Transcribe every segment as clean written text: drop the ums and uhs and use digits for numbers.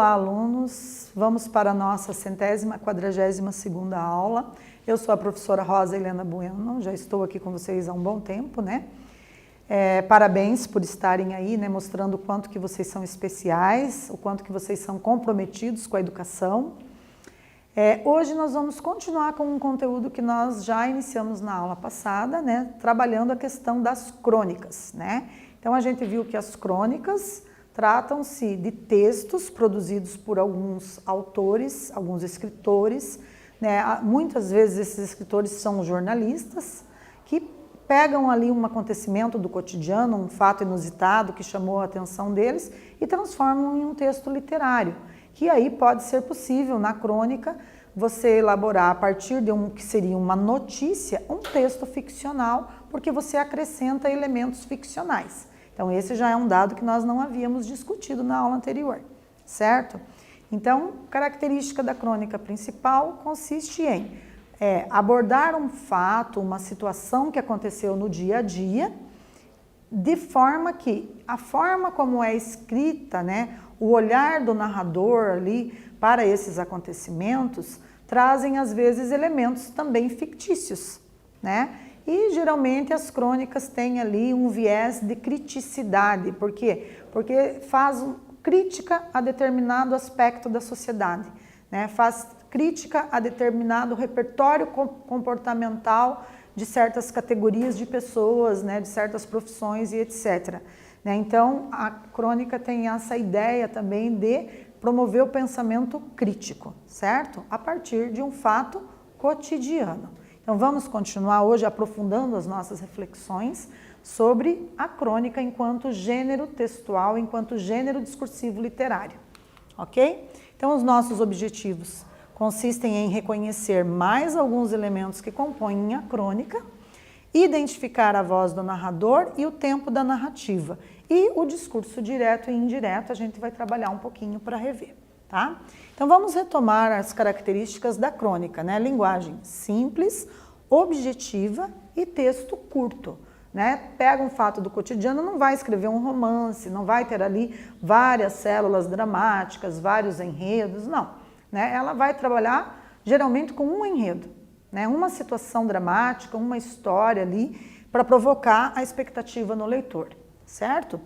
Olá, alunos! Vamos para a nossa 142ª aula. Eu sou a professora Rosa Helena Bueno, já estou aqui com vocês há um bom tempo, né? Parabéns por estarem aí, né? Mostrando o quanto que vocês são especiais, o quanto que vocês são comprometidos com a educação. Hoje nós vamos continuar com um conteúdo que nós já iniciamos na aula passada, né? Trabalhando a questão das crônicas, né? Então a gente viu que as crônicas tratam-se de textos produzidos por alguns autores, alguns escritores, né? Muitas vezes esses escritores são jornalistas que pegam ali um acontecimento do cotidiano, um fato inusitado que chamou a atenção deles e transformam em um texto literário, que aí pode ser possível na crônica você elaborar a partir de que seria uma notícia, um texto ficcional, porque você acrescenta elementos ficcionais. Então, esse já é um dado que nós não havíamos discutido na aula anterior, certo? Então, característica da crônica principal consiste em abordar um fato, uma situação que aconteceu no dia a dia, de forma que a forma como é escrita, né, o olhar do narrador ali para esses acontecimentos, trazem às vezes elementos também fictícios, né? E geralmente as crônicas têm ali um viés de criticidade. Por quê? Porque faz crítica a determinado aspecto da sociedade, né? Faz crítica a determinado repertório comportamental de certas categorias de pessoas, né? De certas profissões e etc. Né? Então, a crônica tem essa ideia também de promover o pensamento crítico, certo? A partir de um fato cotidiano. Então, vamos continuar hoje aprofundando as nossas reflexões sobre a crônica enquanto gênero textual, enquanto gênero discursivo literário, ok? Então, os nossos objetivos consistem em reconhecer mais alguns elementos que compõem a crônica, identificar a voz do narrador e o tempo da narrativa. E o discurso direto e indireto a gente vai trabalhar um pouquinho para rever, tá? Então vamos retomar as características da crônica, né? Linguagem simples, objetiva e texto curto, né? Pega um fato do cotidiano, não vai escrever um romance, não vai ter ali várias células dramáticas, vários enredos, não, né? Ela vai trabalhar geralmente com um enredo, né? Uma situação dramática, uma história ali para provocar a expectativa no leitor, certo?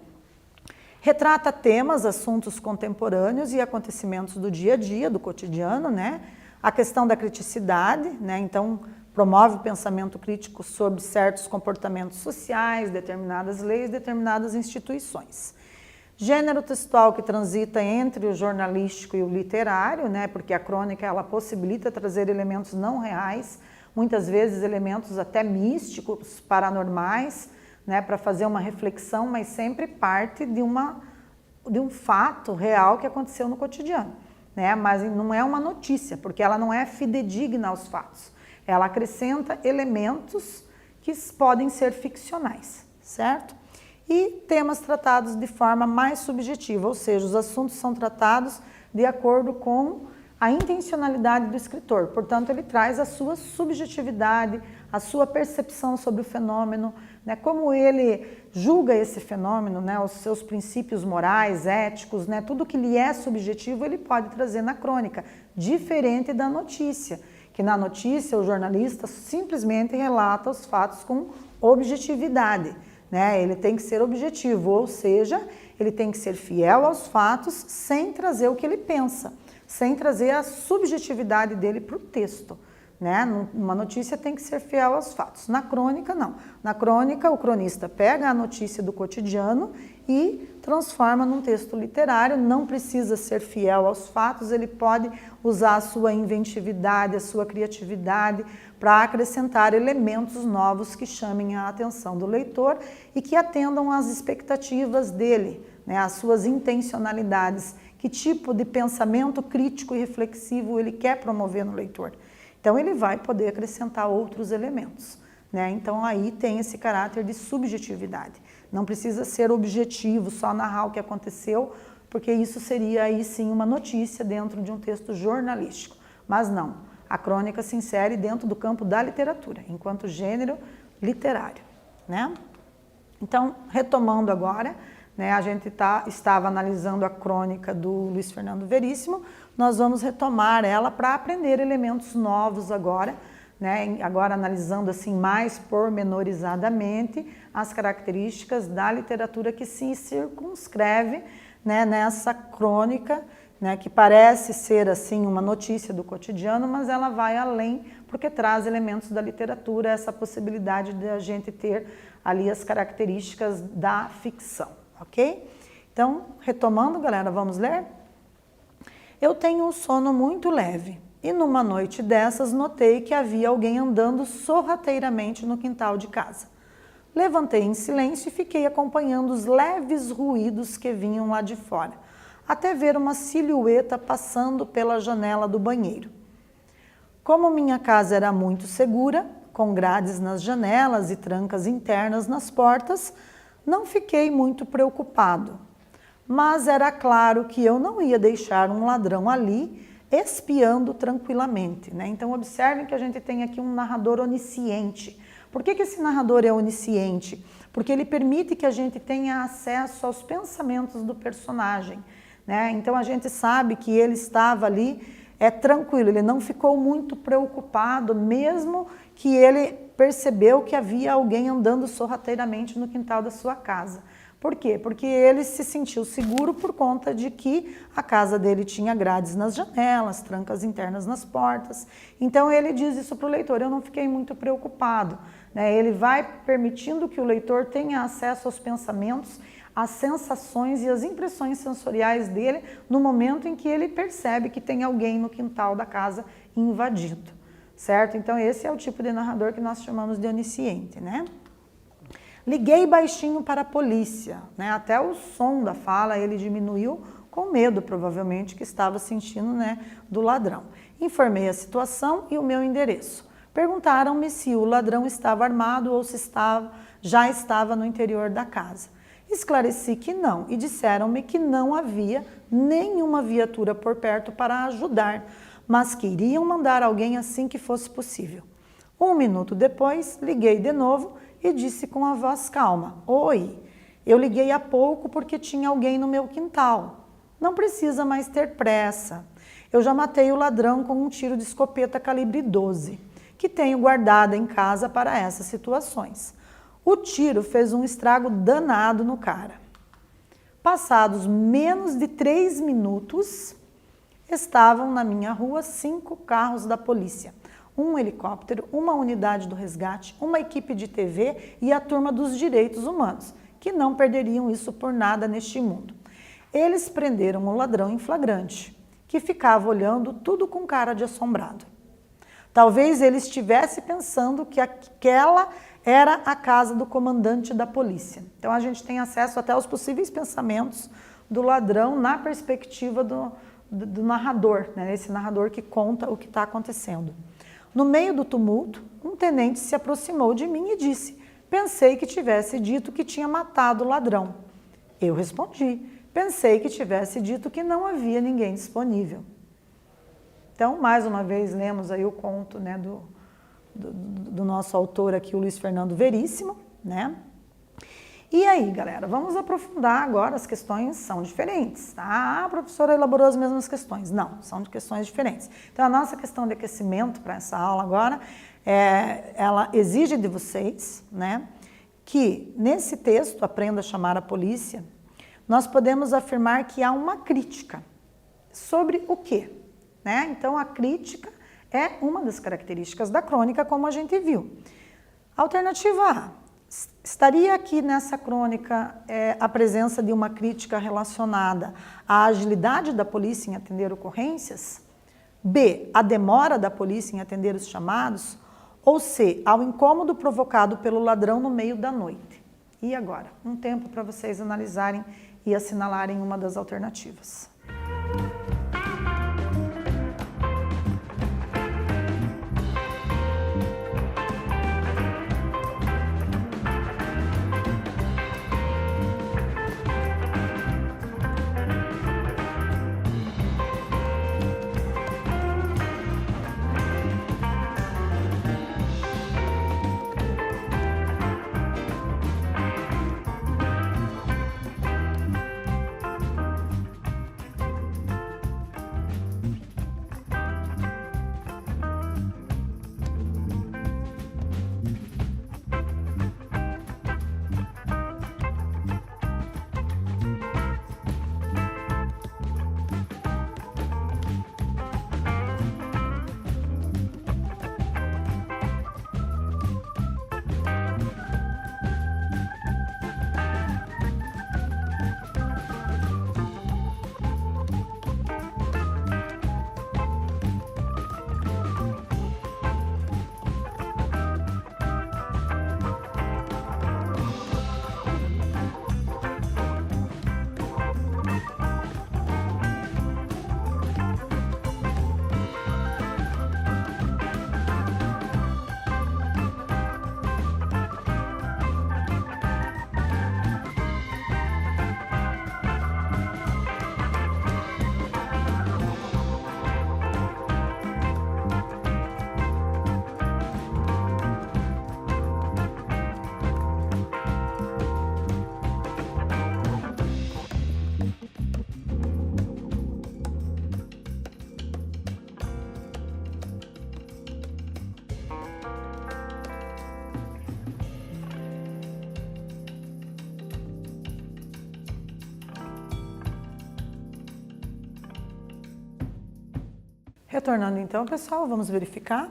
Retrata temas, assuntos contemporâneos e acontecimentos do dia a dia, do cotidiano, né? A questão da criticidade, né? Então, promove o pensamento crítico sobre certos comportamentos sociais, determinadas leis, determinadas instituições. Gênero textual que transita entre o jornalístico e o literário, né? Porque a crônica ela possibilita trazer elementos não reais, muitas vezes elementos até místicos, paranormais, né? Para fazer uma reflexão, mas sempre parte de um fato real que aconteceu no cotidiano, né? Mas não é uma notícia, porque ela não é fidedigna aos fatos. Ela acrescenta elementos que podem ser ficcionais, certo? E temas tratados de forma mais subjetiva, ou seja, os assuntos são tratados de acordo com a intencionalidade do escritor. Portanto, ele traz a sua subjetividade, a sua percepção sobre o fenômeno, né? Como ele julga esse fenômeno, né? Os seus princípios morais, éticos, né? Tudo que lhe é subjetivo ele pode trazer na crônica, diferente da notícia, que na notícia o jornalista simplesmente relata os fatos com objetividade, né? Ele tem que ser objetivo, ou seja, ele tem que ser fiel aos fatos sem trazer o que ele pensa, sem trazer a subjetividade dele para o texto, né? Uma notícia tem que ser fiel aos fatos. Na crônica, não. Na crônica, o cronista pega a notícia do cotidiano e transforma num texto literário, não precisa ser fiel aos fatos, ele pode usar a sua inventividade, a sua criatividade para acrescentar elementos novos que chamem a atenção do leitor e que atendam às expectativas dele, né? Às suas intencionalidades, que tipo de pensamento crítico e reflexivo ele quer promover no leitor. Então, ele vai poder acrescentar outros elementos, né? Então, aí tem esse caráter de subjetividade. Não precisa ser objetivo, só narrar o que aconteceu, porque isso seria aí sim uma notícia dentro de um texto jornalístico. Mas não, a crônica se insere dentro do campo da literatura, enquanto gênero literário, né? Então, retomando agora, né, a gente estava analisando a crônica do Luiz Fernando Veríssimo, nós vamos retomar ela para aprender elementos novos agora, né, agora analisando assim mais pormenorizadamente as características da literatura que se circunscreve, né, nessa crônica, né, que parece ser assim uma notícia do cotidiano, mas ela vai além porque traz elementos da literatura, essa possibilidade de a gente ter ali as características da ficção, ok? Então, retomando, galera, vamos ler? Eu tenho um sono muito leve e numa noite dessas notei que havia alguém andando sorrateiramente no quintal de casa. Levantei em silêncio e fiquei acompanhando os leves ruídos que vinham lá de fora, até ver uma silhueta passando pela janela do banheiro. Como minha casa era muito segura, com grades nas janelas e trancas internas nas portas, não fiquei muito preocupado. Mas era claro que eu não ia deixar um ladrão ali espiando tranquilamente, né? Então observem que a gente tem aqui um narrador onisciente. Por que esse narrador é onisciente? Porque ele permite que a gente tenha acesso aos pensamentos do personagem, né? Então a gente sabe que ele estava ali tranquilo, ele não ficou muito preocupado, mesmo que ele percebeu que havia alguém andando sorrateiramente no quintal da sua casa. Por quê? Porque ele se sentiu seguro por conta de que a casa dele tinha grades nas janelas, trancas internas nas portas. Então ele diz isso para o leitor, eu não fiquei muito preocupado, né? Ele vai permitindo que o leitor tenha acesso aos pensamentos, as sensações e as impressões sensoriais dele no momento em que ele percebe que tem alguém no quintal da casa invadido, certo? Então esse é o tipo de narrador que nós chamamos de onisciente, né? Liguei baixinho para a polícia, né? Até o som da fala ele diminuiu com medo, provavelmente, que estava sentindo, né, do ladrão. Informei a situação e o meu endereço. Perguntaram-me se o ladrão estava armado ou se já estava no interior da casa. Esclareci que não e disseram-me que não havia nenhuma viatura por perto para ajudar, mas que iriam mandar alguém assim que fosse possível. Um minuto depois, liguei de novo e disse com a voz calma: Oi, eu liguei há pouco porque tinha alguém no meu quintal. Não precisa mais ter pressa. Eu já matei o ladrão com um tiro de escopeta calibre 12, que tenho guardado em casa para essas situações. O tiro fez um estrago danado no cara. Passados menos de 3 minutos, estavam na minha rua 5 carros da polícia, um helicóptero, uma unidade do resgate, uma equipe de TV e a turma dos direitos humanos, que não perderiam isso por nada neste mundo. Eles prenderam o ladrão em flagrante, que ficava olhando tudo com cara de assombrado. Talvez ele estivesse pensando que aquela era a casa do comandante da polícia. Então a gente tem acesso até aos possíveis pensamentos do ladrão na perspectiva do narrador, né? Esse narrador que conta o que está acontecendo. No meio do tumulto, um tenente se aproximou de mim e disse: pensei que tivesse dito que tinha matado o ladrão. Eu respondi: pensei que tivesse dito que não havia ninguém disponível. Então, mais uma vez, lemos aí o conto, né, do nosso autor aqui, o Luiz Fernando Veríssimo, né? E aí, galera, vamos aprofundar agora, as questões são diferentes, tá? A professora elaborou as mesmas questões. Não, são de questões diferentes. Então, a nossa questão de aquecimento para essa aula agora, ela exige de vocês, né, que nesse texto, Aprenda a Chamar a Polícia, nós podemos afirmar que há uma crítica. Sobre o quê? Né? Então, a crítica é uma das características da crônica, como a gente viu. Alternativa A, estaria aqui nessa crônica a presença de uma crítica relacionada à agilidade da polícia em atender ocorrências? B, a demora da polícia em atender os chamados? Ou C, ao incômodo provocado pelo ladrão no meio da noite? E agora? Um tempo para vocês analisarem e assinalarem uma das alternativas. Retornando então, pessoal, vamos verificar.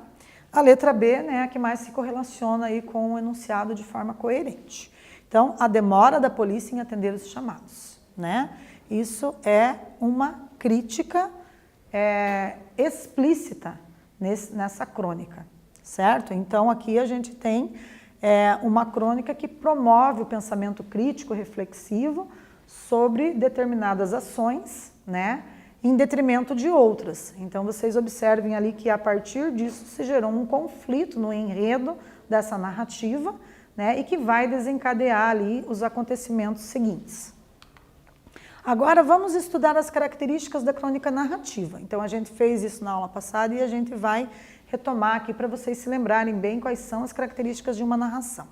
A letra B, né, é a que mais se correlaciona aí com o enunciado de forma coerente. Então, a demora da polícia em atender os chamados, né? Isso é uma crítica explícita nessa crônica, certo? Então, aqui a gente tem uma crônica que promove o pensamento crítico reflexivo sobre determinadas ações, né, em detrimento de outras. Então, vocês observem ali que a partir disso se gerou um conflito no enredo dessa narrativa, né, e que vai desencadear ali os acontecimentos seguintes. Agora, vamos estudar as características da crônica narrativa. Então, a gente fez isso na aula passada e a gente vai retomar aqui para vocês se lembrarem bem quais são as características de uma narração.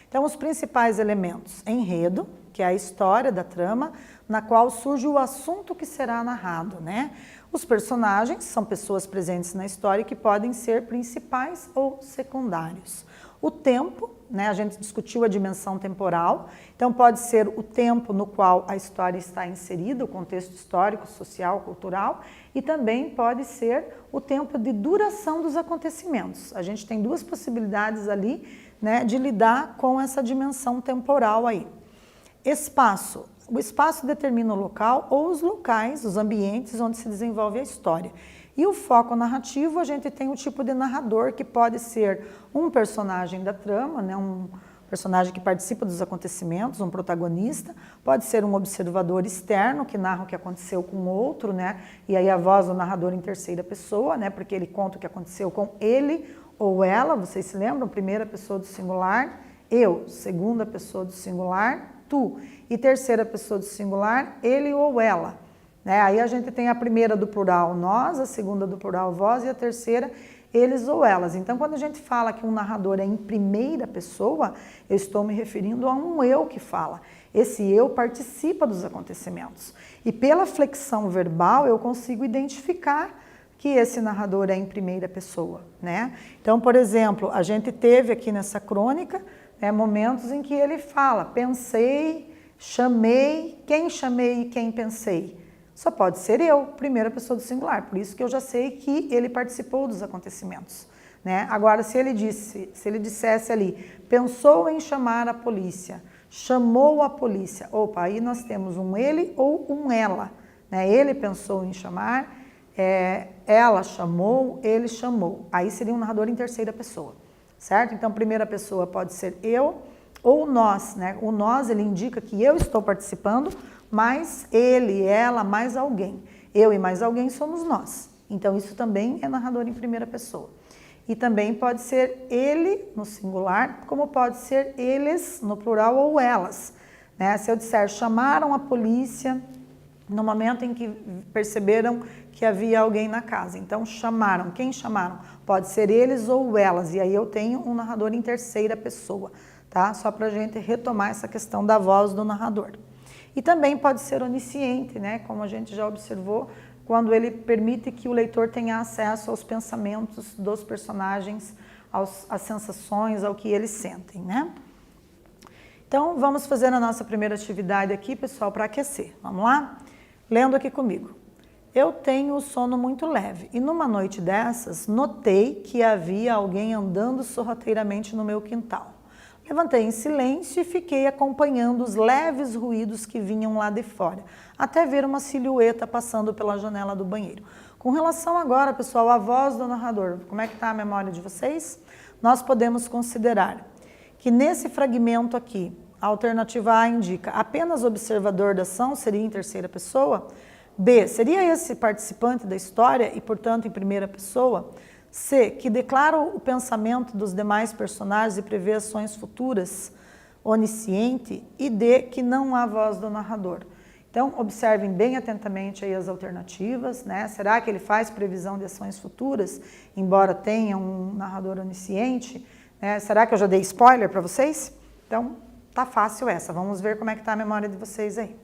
Então, os principais elementos: enredo, que é a história da trama, na qual surge o assunto que será narrado, né? Os personagens são pessoas presentes na história que podem ser principais ou secundários. O tempo, né? A gente discutiu a dimensão temporal, então pode ser o tempo no qual a história está inserida, o contexto histórico, social, cultural, e também pode ser o tempo de duração dos acontecimentos. A gente tem duas possibilidades ali, né, de lidar com essa dimensão temporal aí. Espaço. O espaço determina o local ou os locais, os ambientes onde se desenvolve a história. E o foco narrativo, a gente tem o tipo de narrador que pode ser um personagem da trama, né, um personagem que participa dos acontecimentos, um protagonista, pode ser um observador externo que narra o que aconteceu com outro, né, e aí a voz do narrador em terceira pessoa, né, porque ele conta o que aconteceu com ele ou ela, vocês se lembram? Primeira pessoa do singular, eu, segunda pessoa do singular, tu, e terceira pessoa do singular, ele ou ela. Né? Aí a gente tem a primeira do plural nós, a segunda do plural vós e a terceira eles ou elas. Então, quando a gente fala que um narrador é em primeira pessoa, eu estou me referindo a um eu que fala. Esse eu participa dos acontecimentos. E pela flexão verbal eu consigo identificar que esse narrador é em primeira pessoa, né? Então, por exemplo, a gente teve aqui nessa crônica, né, momentos em que ele fala, pensei, chamei, quem chamei e quem pensei. Só pode ser eu, primeira pessoa do singular, por isso que eu já sei que ele participou dos acontecimentos, né? Agora, se ele dissesse ali, pensou em chamar a polícia, chamou a polícia, opa, aí nós temos um ele ou um ela, né? Ele pensou em chamar, ela chamou, ele chamou. Aí seria um narrador em terceira pessoa, certo? Então, primeira pessoa pode ser eu ou nós, né? O nós, ele indica que eu estou participando, mais ele, ela, mais alguém. Eu e mais alguém somos nós. Então, isso também é narrador em primeira pessoa. E também pode ser ele no singular, como pode ser eles no plural ou elas. Né? Se eu disser, chamaram a polícia no momento em que perceberam que havia alguém na casa. Então, chamaram. Quem chamaram? Pode ser eles ou elas. E aí eu tenho um narrador em terceira pessoa, tá? Só para a gente retomar essa questão da voz do narrador. E também pode ser onisciente, né? Como a gente já observou, quando ele permite que o leitor tenha acesso aos pensamentos dos personagens, às sensações, ao que eles sentem, né? Então, vamos fazer a nossa primeira atividade aqui, pessoal, para aquecer. Vamos lá? Lendo aqui comigo. Eu tenho o sono muito leve e numa noite dessas notei que havia alguém andando sorrateiramente no meu quintal. Levantei em silêncio e fiquei acompanhando os leves ruídos que vinham lá de fora, até ver uma silhueta passando pela janela do banheiro. Com relação agora, pessoal, à voz do narrador, como é que está a memória de vocês? Nós podemos considerar que nesse fragmento aqui, a alternativa A indica apenas observador da ação, seria em terceira pessoa. B, seria esse participante da história e, portanto, em primeira pessoa. C, que declara o pensamento dos demais personagens e prevê ações futuras, onisciente. E D, que não há voz do narrador. Então, observem bem atentamente aí as alternativas, né? Será que ele faz previsão de ações futuras, embora tenha um narrador onisciente? Será que eu já dei spoiler para vocês? Então, tá fácil essa. Vamos ver como é que tá a memória de vocês aí.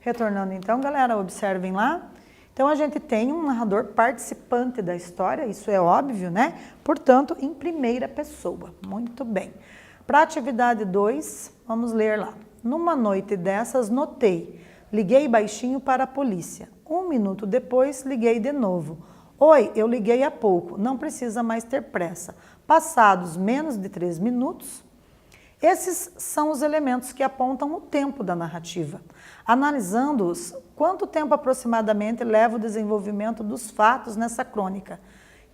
Retornando então, galera, observem lá. Então, a gente tem um narrador participante da história, isso é óbvio, né? Portanto, em primeira pessoa. Muito bem. Para a atividade 2, vamos ler lá. Numa noite dessas, notei. Liguei baixinho para a polícia. 1 minuto depois, liguei de novo. Oi, eu liguei há pouco, não precisa mais ter pressa. Passados menos de 3 minutos, esses são os elementos que apontam o tempo da narrativa. Analisando-os, quanto tempo aproximadamente leva o desenvolvimento dos fatos nessa crônica?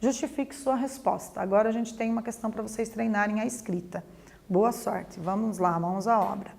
Justifique sua resposta. Agora a gente tem uma questão para vocês treinarem a escrita. Boa sorte. Vamos lá, mãos à obra.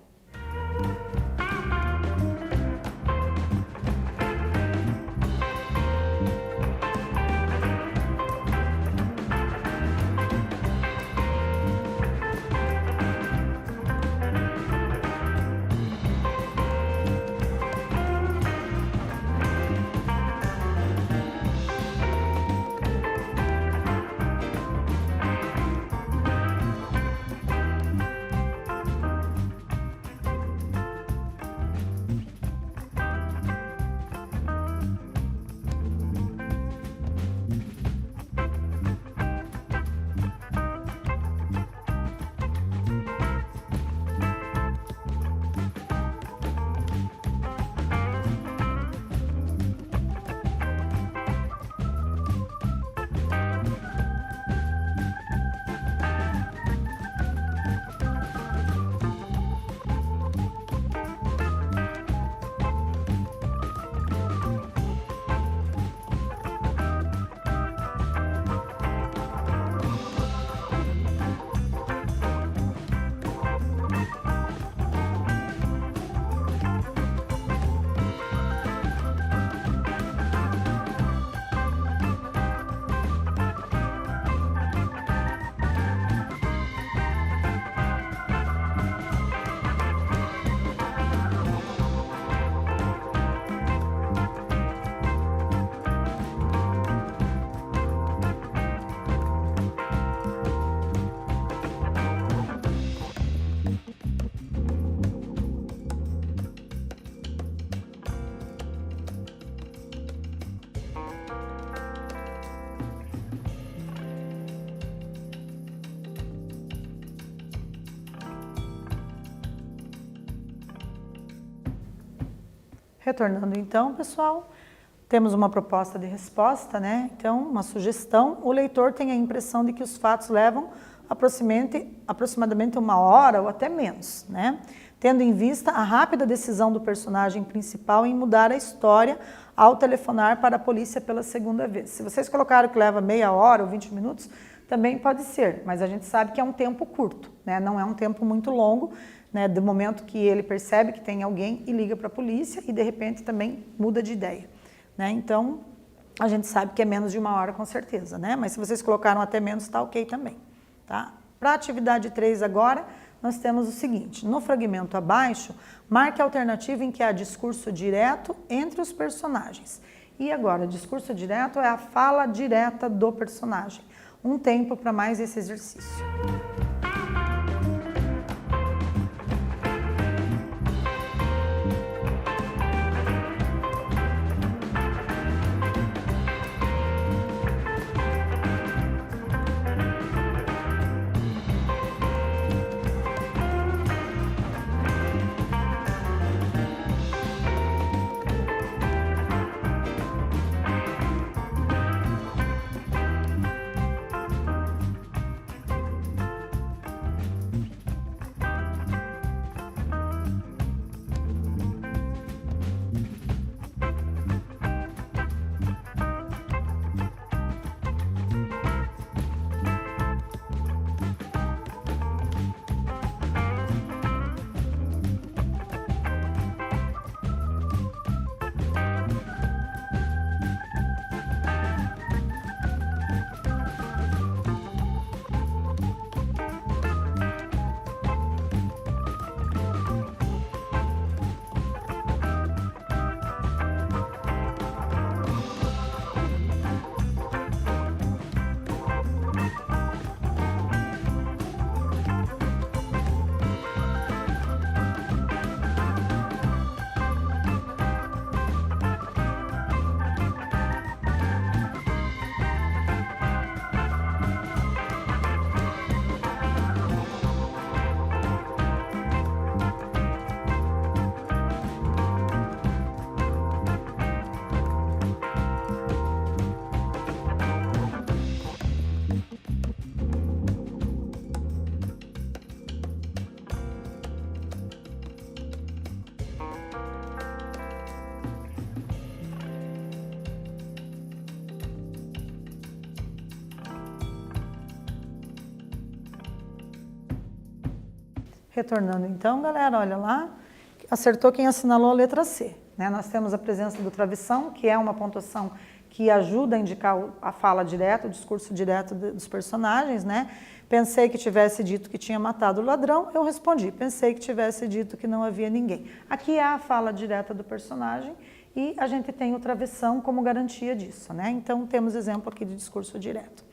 Retornando então, pessoal, temos uma proposta de resposta, né? Então, uma sugestão. O leitor tem a impressão de que os fatos levam aproximadamente 1 hora ou até menos, né? Tendo em vista a rápida decisão do personagem principal em mudar a história ao telefonar para a polícia pela 2ª vez. Se vocês colocaram que leva meia hora ou 20 minutos, também pode ser, mas a gente sabe que é um tempo curto, né? Não é um tempo muito longo, né? Do momento que ele percebe que tem alguém e liga para a polícia e de repente também muda de ideia, né? Então, a gente sabe que é menos de 1 hora com certeza, né? Mas se vocês colocaram até menos, está ok também, tá? Para a atividade 3 agora, nós temos o seguinte: no fragmento abaixo, marque a alternativa em que há discurso direto entre os personagens. E agora, discurso direto é a fala direta do personagem. Um tempo para mais esse exercício. Retornando então, galera, olha lá, acertou quem assinalou a letra C. Né? Nós temos a presença do travessão, que é uma pontuação que ajuda a indicar a fala direta, o discurso direto dos personagens, né? Pensei que tivesse dito que tinha matado o ladrão, eu respondi. Pensei que tivesse dito que não havia ninguém. Aqui é a fala direta do personagem e a gente tem o travessão como garantia disso, né? Então, temos exemplo aqui de discurso direto.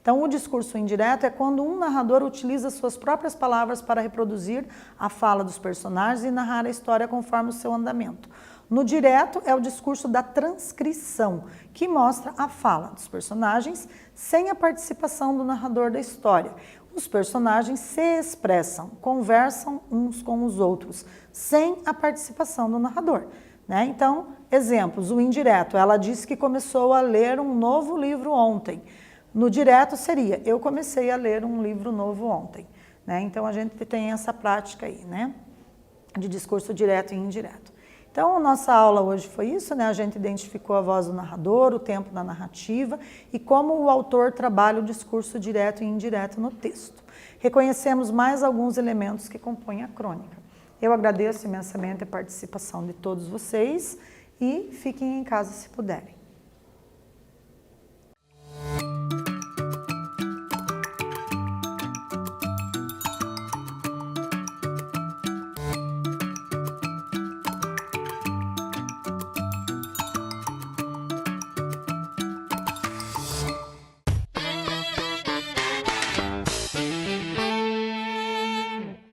Então, o discurso indireto é quando um narrador utiliza suas próprias palavras para reproduzir a fala dos personagens e narrar a história conforme o seu andamento. No direto é o discurso da transcrição, que mostra a fala dos personagens sem a participação do narrador da história. Os personagens se expressam, conversam uns com os outros, sem a participação do narrador. Né? Então, exemplos, o indireto, ela disse que começou a ler um novo livro ontem. No direto seria, eu comecei a ler um livro novo ontem. Né? Então, a gente tem essa prática aí, né? De discurso direto e indireto. Então, a nossa aula hoje foi isso, né? A gente identificou a voz do narrador, o tempo da narrativa e como o autor trabalha o discurso direto e indireto no texto. Reconhecemos mais alguns elementos que compõem a crônica. Eu agradeço imensamente a participação de todos vocês e fiquem em casa se puderem.